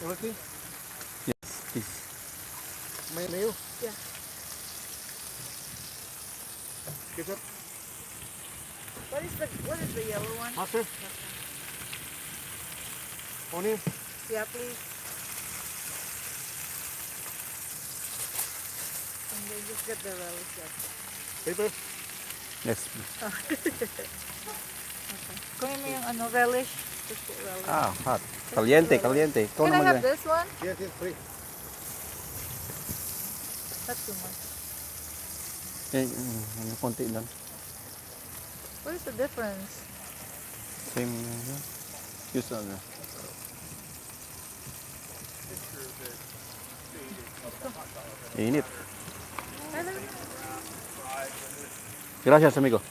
Everything? Yes, please. Mayo? Yeah. Ketchup? What is the yellow one? Mustard? Onion? Yeah, please. And then just get the relish. Paper? Yes, please. Okay. Kunin mo yung ano, relish. Just put relish. Ah, hot. Caliente, caliente. Ikaw Can I naman have yan. this one? Yes, yes, free. That's too much. Konti lang. What is the difference? Same. Use ano. Init. I don't know. Gracias, amigo.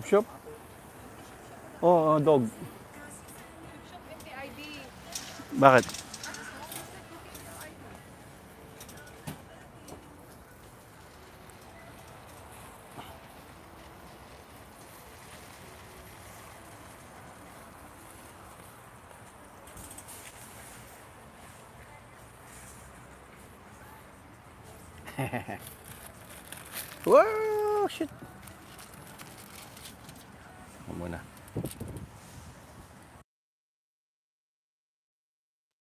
Shop? Oh, dog. Bakit? Wow, shit. Ako muna.